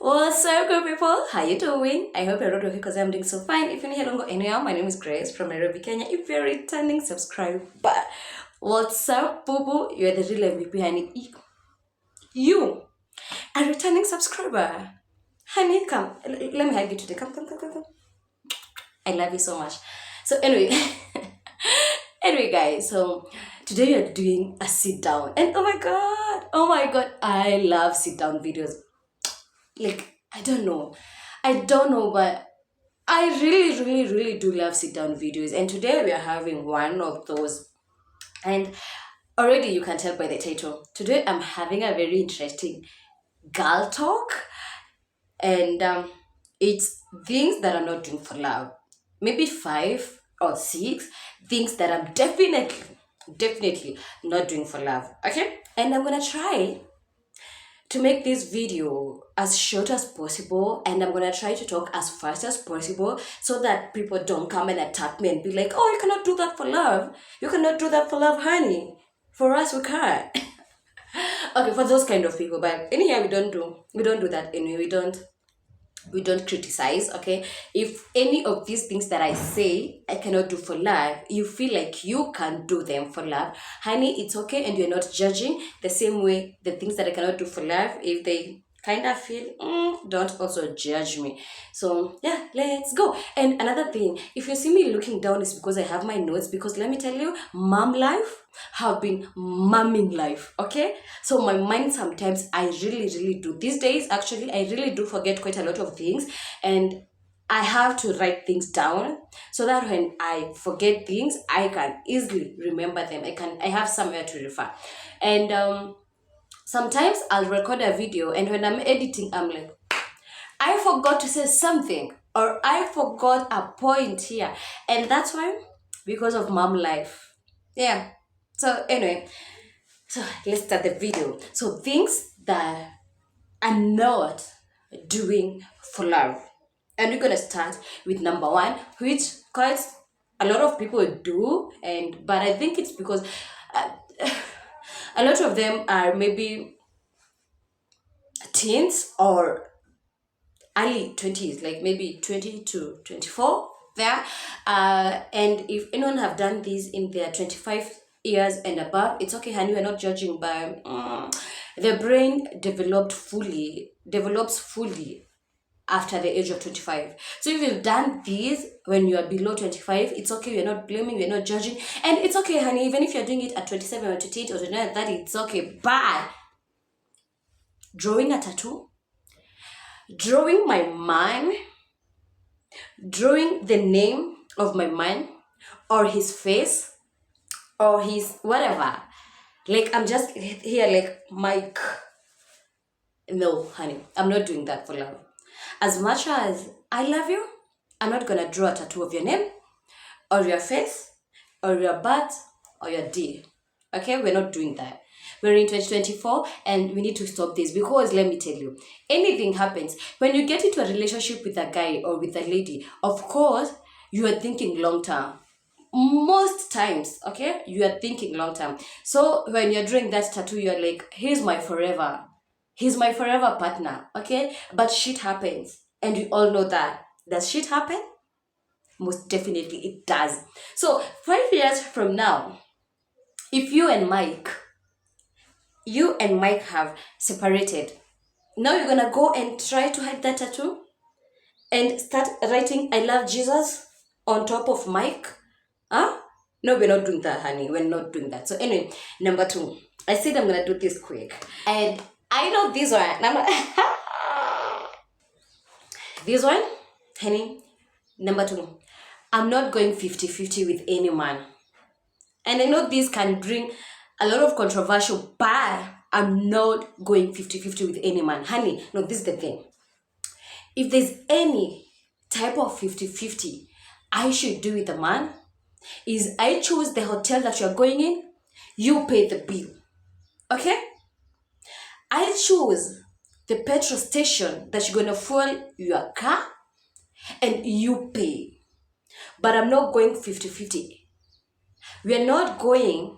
What's up, good people? How you doing? I hope you're not okay because I'm doing so fine. If you're here, don't go anywhere. My name is Grace from Nairobi, Kenya. If you're a returning subscriber, what's up, boo boo? You're the real MVP, honey. You, a returning subscriber, honey. Come, let me hug you today. Come. I love you so much. So anyway, anyway, guys. So today we are doing a sit down, and oh my god, I love sit down videos. Like, I don't know, but I really do love sit down videos. And today we are having one of those. And already you can tell by the title. Today I'm having a very interesting girl talk. And it's things that I'm not doing for love. Maybe 5 or 6 things that I'm definitely not doing for love. Okay? And I'm gonna try to make this video as short as possible, and I'm gonna try to talk as fast as possible so that people don't come and attack me and be like, oh, you cannot do that for love. You cannot do that for love, honey. For us, we can't. Okay, for those kind of people, but anyhow, we don't do that anyway. We don't criticize. Okay, if any of these things that I say I cannot do for love, you feel like you can do them for love, honey, it's okay. And you're not judging. The same way, the things that I cannot do for love, if they kind of feel don't also judge me. So yeah, let's go. And another thing, if you see me looking down, it's because I have my notes, because let me tell you, mom life have been mumming life. Okay, so my mind sometimes, I really do, these days actually, I really do forget quite a lot of things, and I have to write things down so that when I forget things, I can easily remember them. I have somewhere to refer. And sometimes I'll record a video, and when I'm editing, I'm like, I forgot to say something, or I forgot a point here. And that's why, because of mom life. Yeah. So anyway, so let's start the video. So things that I'm not doing for love. And we're gonna start with number 1, which quite a lot of people do, but I think it's because a lot of them are maybe teens or early 20s, like maybe 20 to 24 there. And if anyone have done this in their 25 years and above, it's okay, honey, we're not judging. But the brain develops fully after the age of 25. So if you've done this when you are below 25, it's okay, we're not blaming, we're not judging. And it's okay, honey, even if you're doing it at 27 or 28 or 29, that it's okay. But drawing a tattoo, drawing my man, drawing the name of my man, or his face, or his whatever, like I'm just here like Mike. No, honey, I'm not doing that for love. As much as I love you, I'm not gonna draw a tattoo of your name, or your face, or your butt, or your D. Okay, we're not doing that. We're in 2024, and we need to stop this, because let me tell you, anything happens when you get into a relationship with a guy or with a lady. Of course, you are thinking long term. Most times, okay, you are thinking long term. So when you're drawing that tattoo, you're like, he's my forever partner. Okay, but shit happens, and you all know that. Does shit happen? Most definitely it does. So 5 years from now, if you and Mike have separated, now you're gonna go and try to hide that tattoo and start writing I love Jesus on top of Mike? Huh? No, we're not doing that, honey. We're not doing that. So anyway, number 2. I said I'm gonna do this quick. And I know this one. This one, honey, number 2. I'm not going 50-50 with any man. And I know this can bring a lot of controversial, but I'm not going 50-50 with any man. Honey, no, this is the thing. If there's any type of 50-50 I should do with a man, is I choose the hotel that you're going in, you pay the bill. Okay? I choose the petrol station that you're gonna fuel your car, and you pay. But I'm not going 50-50. We are not going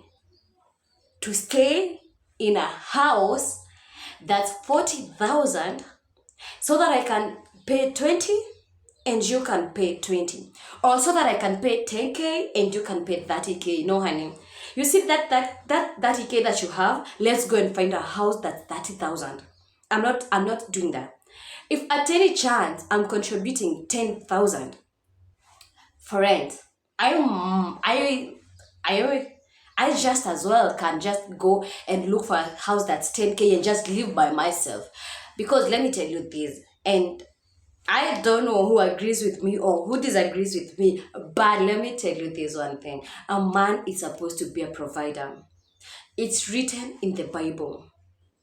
to stay in a house that's 40,000 so that I can pay 20 and you can pay 20, or so that I can pay 10k and you can pay 30k. No, honey. You see that 30k that you have, let's go and find a house that's 30,000. I'm not doing that. If at any chance I'm contributing 10,000 for rent, I I just as well can just go and look for a house that's 10k and just live by myself. Because let me tell you this, and I don't know who agrees with me or who disagrees with me, but let me tell you this one thing. A man is supposed to be a provider. It's written in the Bible.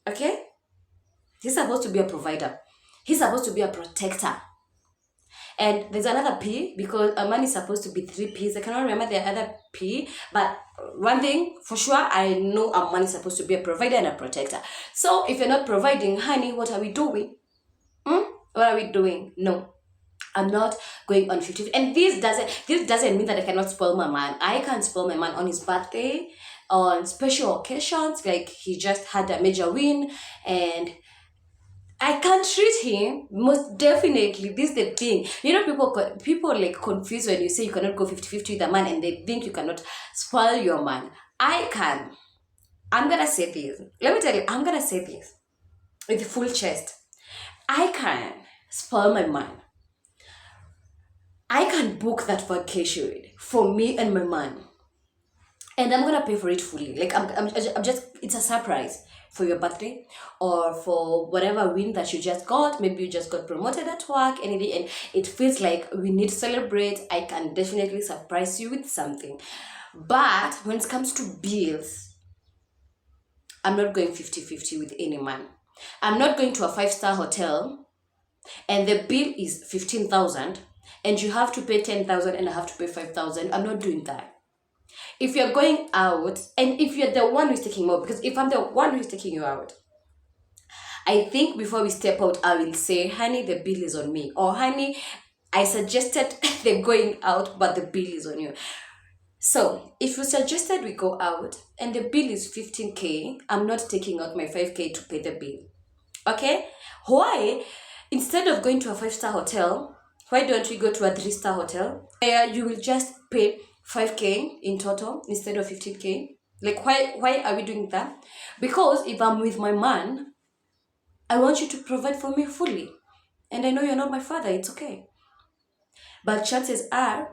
Okay? He's supposed to be a provider. He's supposed to be a protector. And there's another P, because a man is supposed to be 3 P's. I cannot remember the other P, but one thing for sure, I know a man is supposed to be a provider and a protector. So if you're not providing, honey, what are we doing? What are we doing? No. I'm not going on 50. And this doesn't mean that I cannot spoil my man. I can spoil my man on his birthday, on special occasions, like he just had a major win, and I can treat him most definitely. This is the thing. You know, people like confuse when you say you cannot go 50-50 with a man, and they think you cannot spoil your man. I can. I'm gonna say this. Let me tell you, I'm gonna say this with full chest. I can spoil my man. I can book that vacation for me and my man, and I'm gonna pay for it fully. Like I'm just, it's a surprise for your birthday or for whatever win that you just got. Maybe you just got promoted at work, anything, and it feels like we need to celebrate. I can definitely surprise you with something. But when it comes to bills, I'm not going 50-50 with any man. I'm not going to a 5-star hotel and the bill is 15,000 and you have to pay 10,000 and I have to pay 5,000. I'm not doing that. If you're going out, and if you're the one who's taking more, because if I'm the one who's taking you out, I think before we step out, I will say, honey, the bill is on me. Or honey, I suggested the going out, but the bill is on you. So if you suggested we go out and the bill is 15k, I'm not taking out my 5k to pay the bill. Okay? Why? Instead of going to a 5-star hotel, why don't we go to a 3-star hotel where you will just pay 5k in total instead of 15k? Like, why are we doing that? Because if I'm with my man, I want you to provide for me fully. And I know you're not my father, it's okay. But chances are,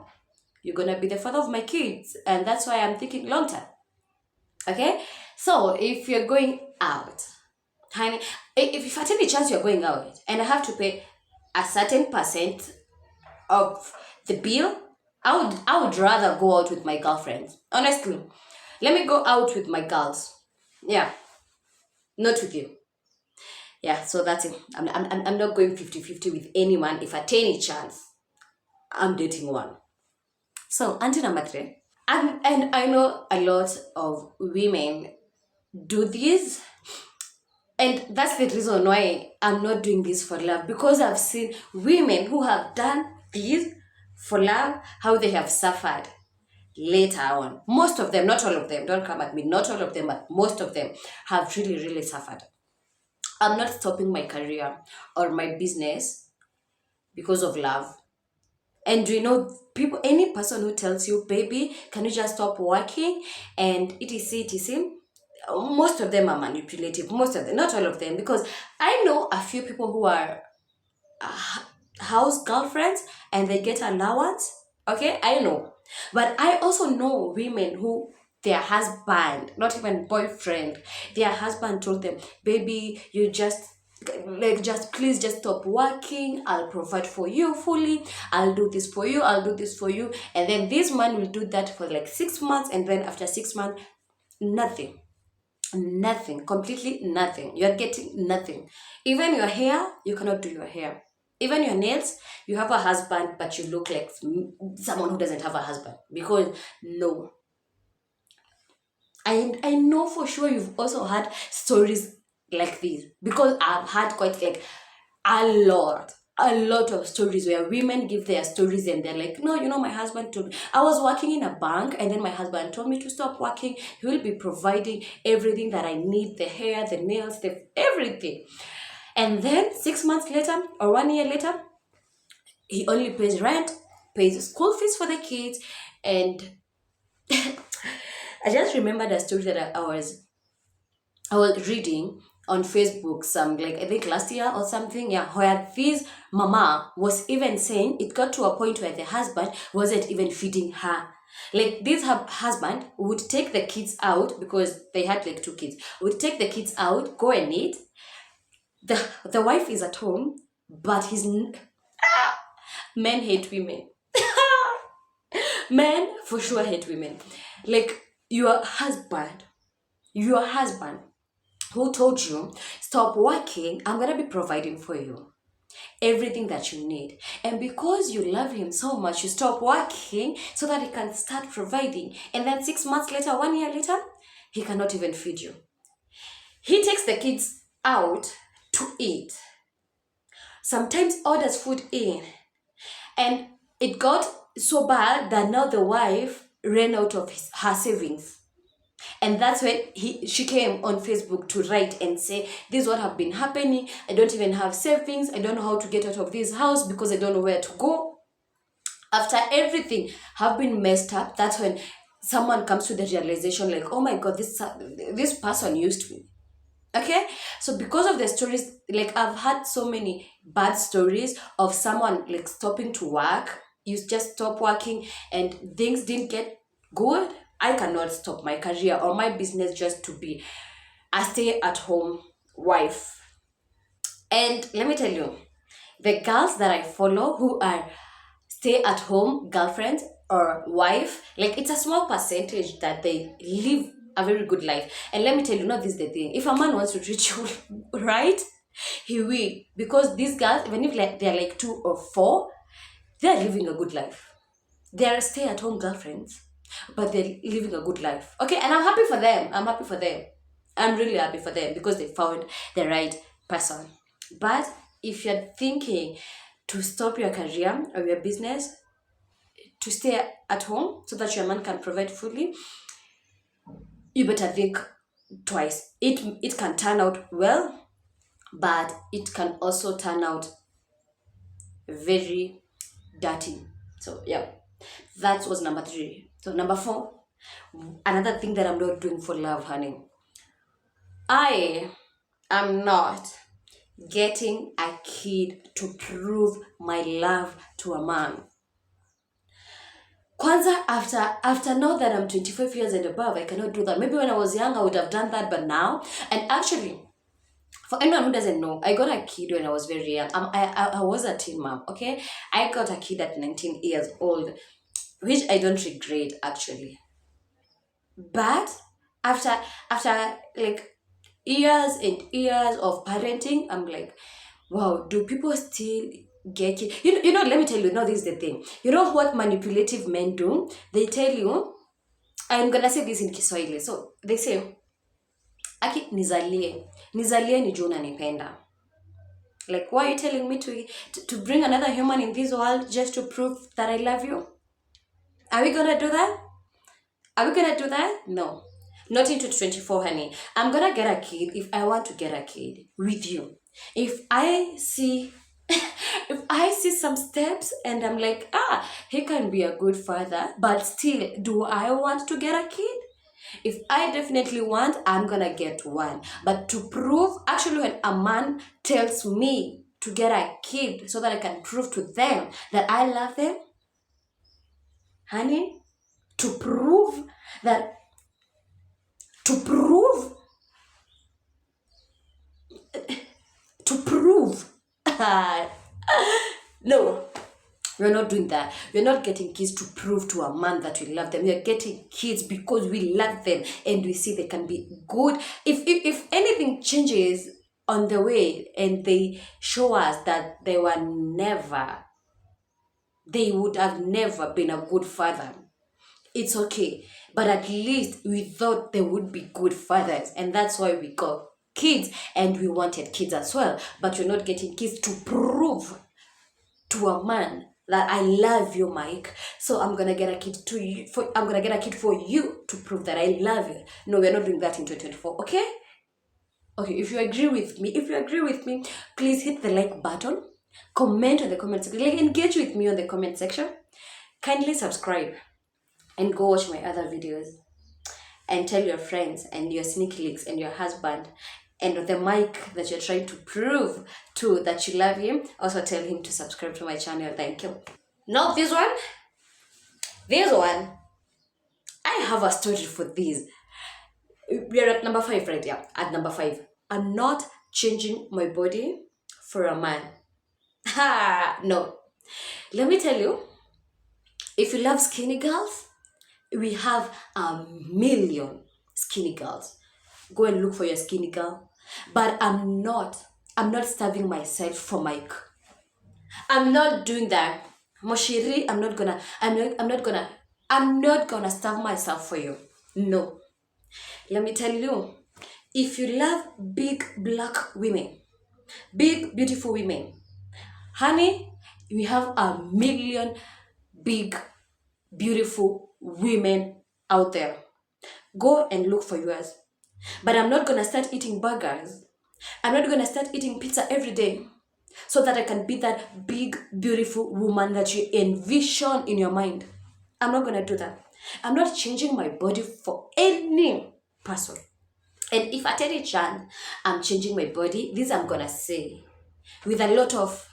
you're gonna be the father of my kids. And that's why I'm thinking long term. Okay? So, if you're going out, honey, if at any chance you're going out and I have to pay a certain percent of the bill, I would rather go out with my girlfriends. Honestly, let me go out with my girls. Yeah, not with you. Yeah, so that's it. I'm not going 50-50 with anyone if at any chance I'm dating one. So, auntie number 3. And I know a lot of women do this. And that's the reason why I'm not doing this for love. Because I've seen women who have done this for love, how they have suffered later on. Most of them, not all of them, don't come at me, not all of them, but most of them have really, really suffered. I'm not stopping my career or my business because of love. And you know, people, any person who tells you, baby, can you just stop working and etc, most of them are manipulative. Most of them, not all of them, because I know a few people who are house girlfriends and they get allowance. Okay, I know. But I also know women who their husband, not even boyfriend, their husband told them, baby, you just please just stop working, I'll provide for you fully, I'll do this for you, I'll do this for you. And then this man will do that for like 6 months, and then after 6 months, nothing, completely nothing. You're getting nothing. Even your hair, you cannot do your hair. Even your nails, you have a husband, but you look like someone who doesn't have a husband. Because no. I know for sure you've also had stories like this, because I've had quite like a lot of stories where women give their stories and they're like, no, you know, my husband told me. I was working in a bank and then my husband told me to stop working. He will be providing everything that I need, the hair, the nails, everything. And then 6 months later or 1 year later, he only pays rent, pays school fees for the kids. And I just remembered a story that I was reading on Facebook, some like I think last year or something, yeah, where this mama was even saying it got to a point where the husband wasn't even feeding her. Like this husband would take the kids out because they had like 2 kids, would take the kids out, go and eat. The wife is at home, but men hate women. Men for sure hate women. Like your husband who told you, stop working, I'm gonna be providing for you everything that you need. And because you love him so much, you stop working so that he can start providing. And then 6 months later, 1 year later, he cannot even feed you. He takes the kids out to eat. Sometimes orders food in. And it got so bad that now the wife ran out of her savings. And that's when she came on Facebook to write and say, this is what have been happening. I don't even have savings. I don't know how to get out of this house because I don't know where to go. After everything have been messed up, that's when someone comes to the realization like, oh my God, this person used me. Okay, so because of the stories, like I've had so many bad stories of someone like stopping to work. You just stop working and things didn't get good. I cannot stop my career or my business just to be a stay-at-home wife. And let me tell you, the girls that I follow who are stay-at-home girlfriends or wife, like it's a small percentage that they live a very good life. And let me tell you, this is the thing. If a man wants to treat you right, he will. Because these girls, even if like they're like 2 or 4, they're living a good life. They're stay-at-home girlfriends, but they're living a good life. Okay, and I'm happy for them. I'm really happy for them because they found the right person. But if you're thinking to stop your career or your business to stay at home so that your man can provide fully, you better think twice. It can turn out well, but it can also turn out very dirty. So yeah, that was number 3. So number 4, another thing that I'm not doing for love, honey. I am not getting a kid to prove my love to a man. Kwanza, after now that I'm 25 years and above, I cannot do that. Maybe when I was young, I would have done that, but now, and actually, for anyone who doesn't know, I got a kid when I was very young. I was a teen mom, okay? I got a kid at 19 years old, which I don't regret, actually. But after like years and years of parenting, I'm like, wow, do people still get it? You know, let me tell you, this is the thing. You know what manipulative men do? They tell you, I'm gonna say this in Kiswahili. So they say, aki nizalie ni juu unanipenda. Like, why are you telling me to bring another human in this world just to prove that I love you? Are we gonna do that? No. Not into 24, honey. I'm gonna get a kid if I want to get a kid with you. If I see some steps and I'm like, he can be a good father, but still, do I want to get a kid? If I definitely want, I'm gonna get one. But to prove, actually, when a man tells me to get a kid so that I can prove to them that I love them, honey, to prove no, we're not doing that. We're not getting kids to prove to a man that we love them. We're getting kids because we love them and we see they can be good. If anything changes on the way and they show us that they would have never been a good father, it's okay. But at least we thought they would be good fathers, and that's why we got kids, and we wanted kids as well. But you're not getting kids to prove to a man that I love you, Mike. So I'm gonna get a kid for you to prove that I love you. No, we're not doing that in 2024, okay? Okay, if you agree with me, please hit the like button, comment on the comment section, like engage with me on the comment section. Kindly subscribe and go watch my other videos, and tell your friends and your sneaky leaks and your husband and the mic that you're trying to prove to that you love him. Also tell him to subscribe to my channel. Thank you. Now this one, I have a story for this. We are at number 5, right? Yeah, at number 5. I'm not changing my body for a man. Ha! No. Let me tell you, if you love skinny girls, we have a million skinny girls. Go and look for your skinny girl. But I'm not starving myself for Mike. I'm not doing that. Moshiri, I'm not gonna starve myself for you. No. Let me tell you, if you love big black women, big beautiful women, honey, we have a million big beautiful women out there. Go and look for yours. But I'm not gonna start eating burgers. I'm not gonna start eating pizza every day so that I can be that big beautiful woman that you envision in your mind. I'm not gonna do that. I'm not changing my body for any person. And if at any chance I'm changing my body, this I'm gonna say with a lot of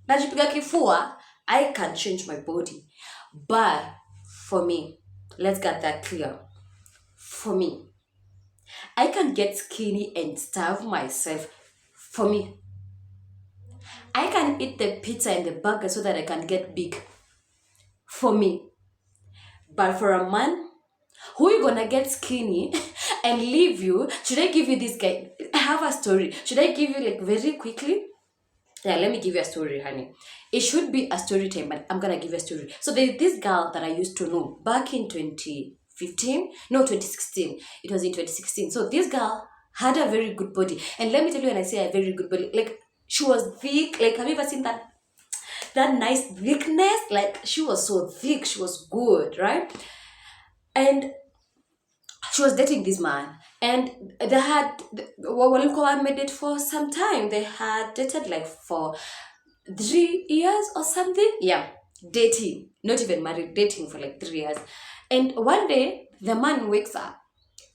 najipiga kifua, I can change my body. But for me, let's get that clear. For me, I can get skinny and starve myself. For me, I can eat the pizza and the burger so that I can get big. For me. But for a man, who you gonna get skinny and leave you? Should I give you this guy? I have a story. Should I give you like very quickly? Yeah, let me give you a story, honey. It should be a story time, but I'm gonna give you a story. So there's this girl that I used to know back in 2015. No, 2016. It was in 2016. So this girl had a very good body. And let me tell you, when I say a very good body, like she was thick. Like, have you ever seen that nice thickness? Like, she was so thick. She was good, right? And she was dating this man, and they had made it for some time. They had dated like for 3 years or something. Yeah, dating, not even married, dating for like 3 years. And one day the man wakes up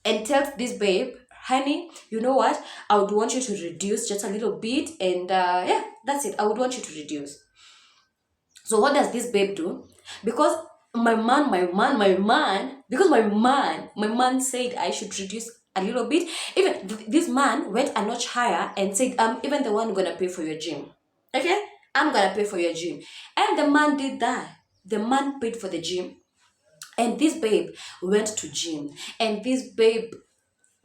and tells this babe, honey, you know what, I would want you to reduce just a little bit, and yeah, that's it, I would want you to reduce. So what does this babe do? Because my man said I should reduce a little bit. Even this man went a notch higher and said, I'm even the one gonna pay for your gym. Okay? I'm gonna pay for your gym. And the man did that. The man paid for the gym. And this babe went to gym. And this babe,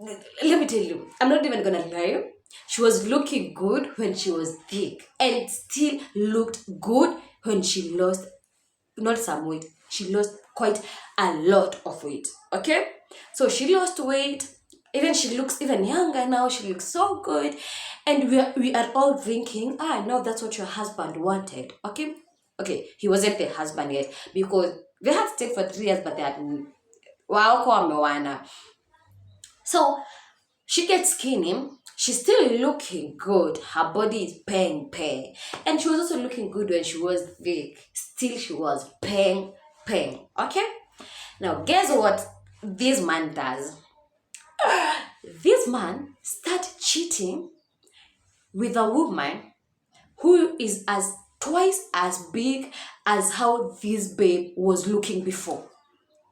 let me tell you, I'm not even gonna lie. She was looking good when she was thick, and still looked good when she lost not some weight. She lost quite a lot of weight. Okay? So she lost weight. Even she looks even younger now. She looks so good. And we are all thinking, no, that's what your husband wanted. Okay? Okay, he wasn't the husband yet, because they had stayed for 3 years, but they had so she gets skinny. She's still looking good. Her body is peng. And she was also looking good when she was thick. Still she was peng. Okay? Now guess what this man does? This man started cheating with a woman who is twice as big as how this babe was looking before.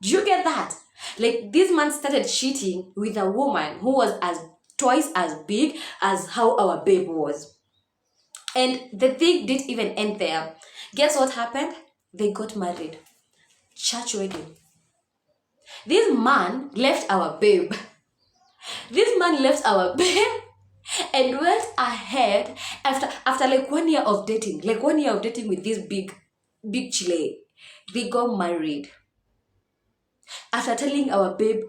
Do you get that? Like, this man started cheating with a woman who was twice as big as how our babe was. And the thing didn't even end there. Guess what happened? They got married. Church wedding. This man left our babe. This man left our babe and went ahead after like 1 year of dating. Like 1 year of dating with this big chile. They got married. After telling our babe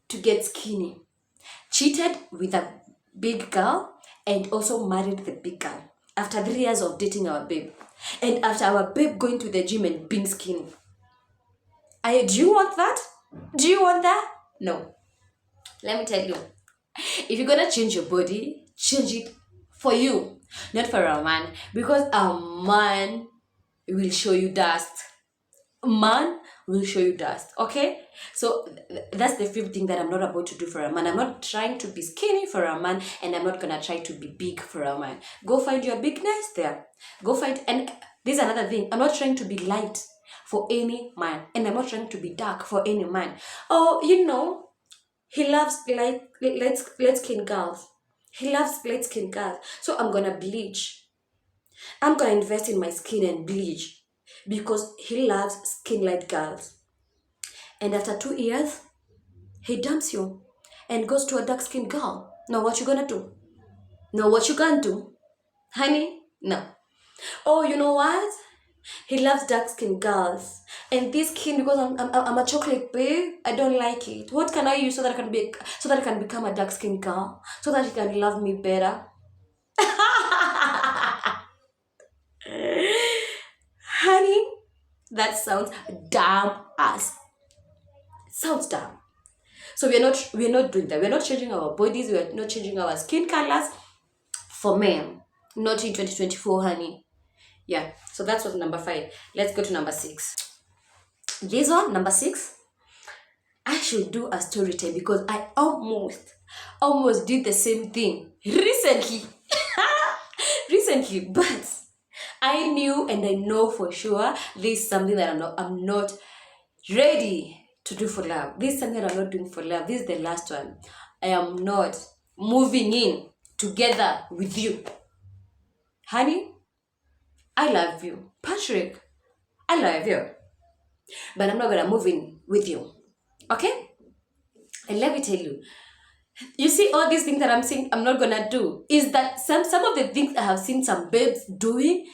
to get skinny, cheated with a big girl, and also married the big girl after 3 years of dating our babe, and after our babe going to the gym and being skinny. Do you want that? Do you want that? No. Let me tell you, If you're gonna change your body, change it for you, not for a man. Because a man will show you dust. Man will show you dust. Okay, so that's the fifth thing that I'm not about to do for a man. I'm not trying to be skinny for a man, and I'm not gonna try to be big for a man. Go find your bigness there. Go find. And this is another thing, I'm not trying to be light for any man, and I'm not trying to be dark for any man. Oh, he loves light skin girls. He loves light skin girls. So I'm gonna bleach. I'm gonna invest in my skin and bleach because he loves skin light girls. And after 2 years, he dumps you and goes to a dark skinned girl. Now what you gonna do? Now what you gonna do? Honey? No. Oh, you know what? He loves dark skinned girls. And this skin, because I'm a chocolate babe, I don't like it. What can I use so that I can become a dark skinned girl? So that he can love me better? Honey, that sounds dumb as. Sounds dumb. So we're not doing that. We're not changing our bodies, we're not changing our skin colors for men. Not in 2024, honey. Yeah, so that's what number 5. Let's go to number 6. This one, number 6, I should do a story time because I almost did the same thing recently. But I knew and I know for sure this is something that I'm not ready to do for love. This is something that I'm not doing for love. This is the last one. I am not moving in together with you. Honey, I love you. Patrick, I love you. But I'm not going to move in with you. Okay? And let me tell you, you see all these things that I'm saying I'm not going to do is that some of the things I have seen some babes doing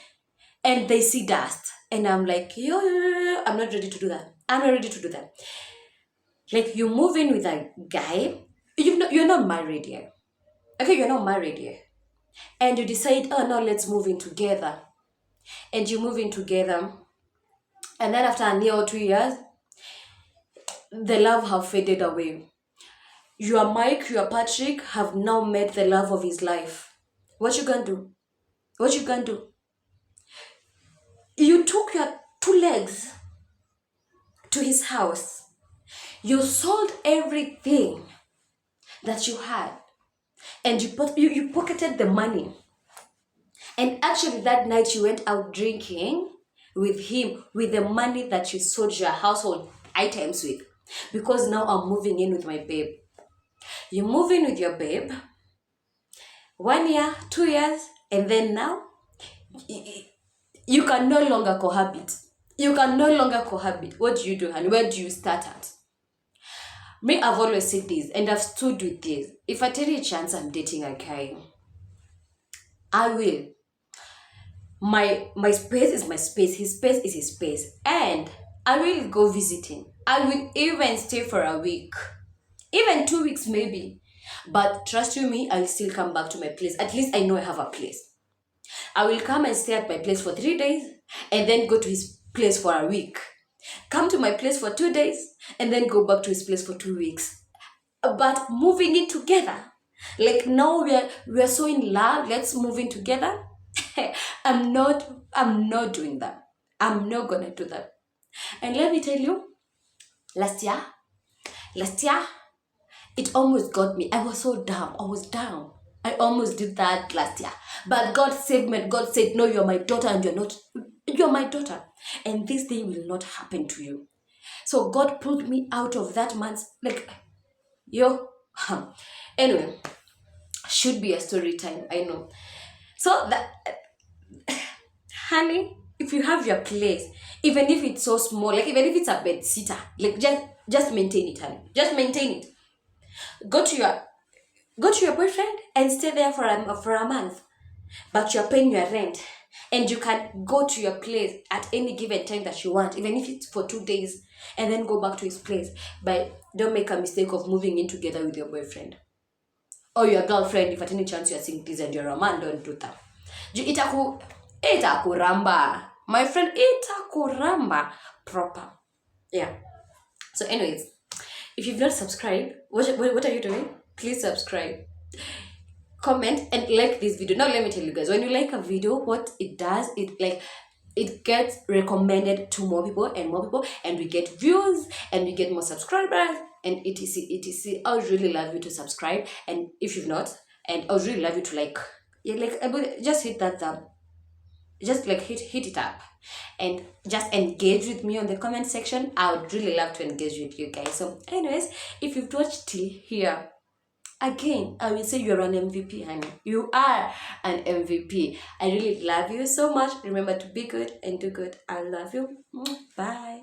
and they see dust. And I'm like, yo, I'm not ready to do that. I'm not ready to do that. Like you move in with a guy, you're not married yet. Okay, you're not married yet. And you decide, oh no, let's move in together. And you move in together. And then after a year or 2 years, the love have faded away. Your Mike, your Patrick have now met the love of his life. What you gonna do? What you gonna do? You took your 2 legs to his house. You sold everything that you had. And you pocketed the money. And actually that night you went out drinking with him with the money that you sold your household items with. Because now I'm moving in with my babe. You move in with your babe 1 year, 2 years, and then now you can no longer cohabit. You can no longer cohabit. What do you do, and where do you start at? Me, I've always said this, and I've stood with this. If I tell you a chance I'm dating a guy, I will. My space is my space. His space is his space. And I will go visiting. I will even stay for a week. Even 2 weeks maybe. But trust you me, I'll still come back to my place. At least I know I have a place. I will come and stay at my place for 3 days and then go to his place for a week. Come to my place for 2 days and then go back to his place for 2 weeks. But moving in together. Like now we are so in love, let's move in together. I'm not doing that. I'm not gonna do that. And let me tell you, last year, it almost got me. I was so dumb. I was down. I almost did that last year. But God saved me. God said, no, you're my daughter and you're my daughter. And this thing will not happen to you. So God pulled me out of that man's, anyway, should be a story time, I know. So that, honey, if you have your place, even if it's so small, like even if it's a bed sitter, like just maintain it, honey. Just maintain it. Go to your boyfriend and stay there for a month, but you're paying your rent, and you can go to your place at any given time that you want, even if it's for 2 days, and then go back to his place. But don't make a mistake of moving in together with your boyfriend or your girlfriend. If at any chance you're seeing this and you're a man, don't do that. Itakuramba, my friend, itakuramba proper. Yeah. So anyways, if you've not subscribed, what are you doing? Please subscribe, comment, and like this video. Now let me tell you guys, when you like a video, what it does, it gets recommended to more people and more people, and we get views and we get more subscribers and etc. I would really love you to subscribe, and if you've not, and I would really love you to like, yeah, like just hit that thumb, just like hit it up, and just engage with me on the comment section. I would really love to engage with you guys. So anyways, if you've watched till here, again, I will say you're an MVP, honey. You are an MVP. I really love you so much. Remember to be good and do good. I love you. Bye.